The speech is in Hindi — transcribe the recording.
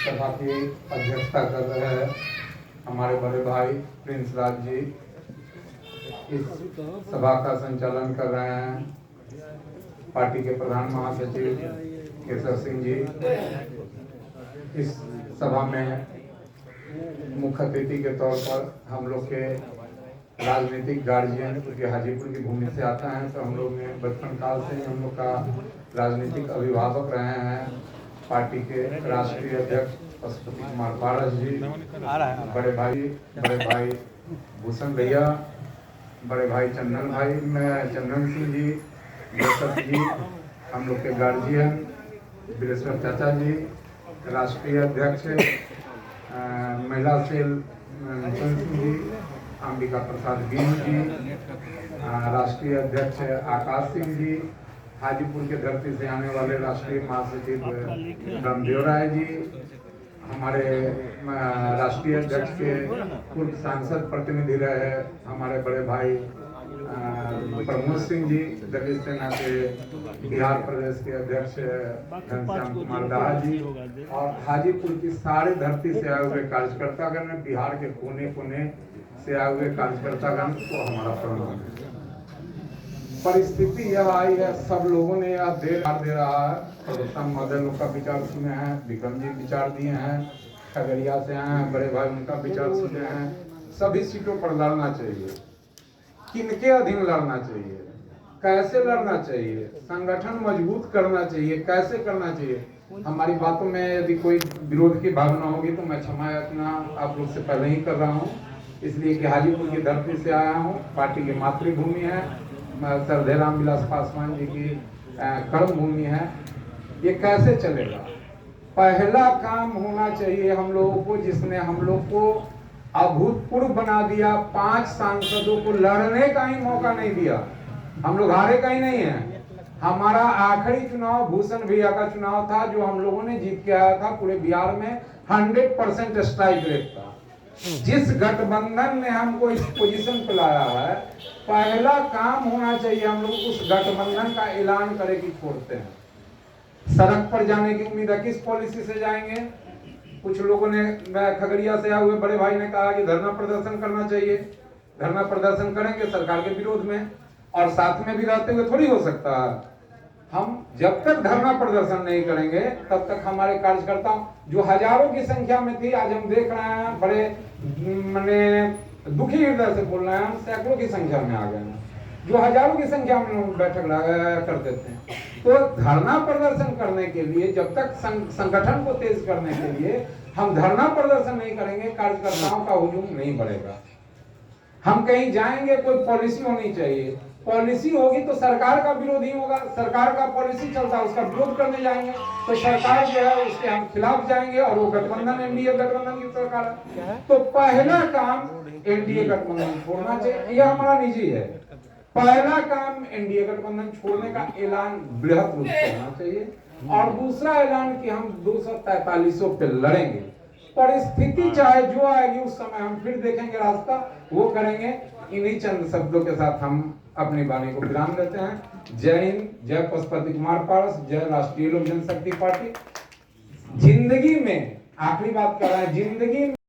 सभा की अध्यक्षता कर रहे हैं हमारे बड़े भाई प्रिंस राज जी। इस सभा का संचालन कर रहे हैं पार्टी के प्रधान महासचिव केशव सिंह जी। इस सभा में मुख्य अतिथि के तौर पर हम लोग के राजनीतिक गार्जियन, क्योंकि हाजीपुर की भूमि से आता है तो हम लोग ने बचपन काल से ही हम लोग का राजनीतिक अभिभावक रहे हैं। पार्टी के राष्ट्रीय अध्यक्ष पशुपति कुमार पारस जी, बड़े भाई भूषण भैया, बड़े भाई चंदन सिंह जी, जोसफ जी, हम लोग के गार्जियन बिरेश्वर चाचा जी, राष्ट्रीय अध्यक्ष महिला सेल सिंह जी, अंबिका प्रसाद बीन जी, राष्ट्रीय अध्यक्ष आकाश सिंह जी, हाजीपुर के धरती से आने वाले राष्ट्रीय महासचिव रामदेव राय जी, हमारे राष्ट्रीय अध्यक्ष के पूर्व सांसद प्रतिनिधि रहे हमारे बड़े भाई प्रमोद सिंह जी, दलित सेना के बिहार प्रदेश के अध्यक्ष घनश्याम कुमार दाहा जी, और हाजीपुर की सारी धरती से आए हुए कार्यकर्तागण, बिहार के कोने कोने से आए हुए कार्यकर्तागण को हमारा प्रणाम है। परिस्थिति यह आई है, सब लोगों ने यह दे रहा है। प्रोत्तम महोदय लोग का विचार सुने हैं, विक्रम जी विचार दिए हैं, खगड़िया से आए हैं बड़े भाई, उनका विचार सुने हैं। सभी सीटों पर लड़ना चाहिए, किनके अधीन लड़ना चाहिए, कैसे लड़ना चाहिए, संगठन मजबूत करना चाहिए, कैसे करना चाहिए। हमारी बातों में यदि कोई विरोध की भावना होगी तो मैं क्षमा याचना आप लोग से पहले ही कर रहा हूँ, इसलिए कि हाजीपुर की धरती से आया हूँ। पार्टी की मातृभूमि है, सरदार रामविलास पासवान जी की कर्म भूमि है। ये कैसे चलेगा? पहला काम होना चाहिए हम लोगों को, जिसने हम लोग को अभूतपूर्व बना दिया। 5 सांसदों को लड़ने का ही मौका नहीं दिया, हम लोग हारे का ही नहीं है। हमारा आखिरी चुनाव भूषण भैया का चुनाव था, जो हम लोगों ने जीत के आया था। पूरे बिहार में 100% स्ट्राइक रेट था। जिस गठबंधन ने हमको इस पोजीशन पे लाया है, पहला काम होना चाहिए हम लोग उस गठबंधन का ऐलान करें कि छोड़ते हैं। सड़क पर जाने की उम्मीद है, किस पॉलिसी से जाएंगे? कुछ लोगों ने, खगड़िया से आए हुए बड़े भाई ने कहा कि धरना प्रदर्शन करना चाहिए। धरना प्रदर्शन करेंगे सरकार के विरोध में, और साथ में भी रहते हुए थोड़ी हो सकता है। हम जब तक धरना प्रदर्शन नहीं करेंगे तब तक हमारे कार्यकर्ता, जो हजारों की संख्या में थी, आज हम देख रहे हैं बड़े मैंने दुखी हृदय से बोल रहे हैं, हम सैकड़ों की संख्या में आ गए हैं, जो हजारों की संख्या में बैठक करते थे। तो धरना प्रदर्शन करने के लिए, जब तक संगठन को तेज करने के लिए हम धरना प्रदर्शन नहीं करेंगे, कार्यकर्ताओं का हुजूम नहीं बढ़ेगा। हम कहीं जाएंगे, कोई पॉलिसी होनी चाहिए। पॉलिसी होगी तो सरकार का विरोध ही होगा। सरकार का पॉलिसी चलता है, उसका विरोध करने जाएंगे तो सरकार जो है उसके हम खिलाफ जाएंगे, और वो गठबंधन एनडीए गठबंधन की सरकार है। तो पहला काम एनडीए गठबंधन छोड़ना चाहिए, यह हमारा निजी है। पहला काम एनडीए गठबंधन छोड़ने का ऐलान बृहद रूप से होना चाहिए, और दूसरा ऐलान कि हम 243 पे लड़ेंगे। परिस्थिति चाहे जो आएगी उस समय हम फिर देखेंगे रास्ता, वो करेंगे। इन्हीं चंद शब्दों के साथ हम अपनी वाणी को विराम देते हैं। जय हिंद, जय पशुपति कुमार पारस, जय राष्ट्रीय लोक जनशक्ति पार्टी। जिंदगी में आखिरी बात कर रहे हैं, जिंदगी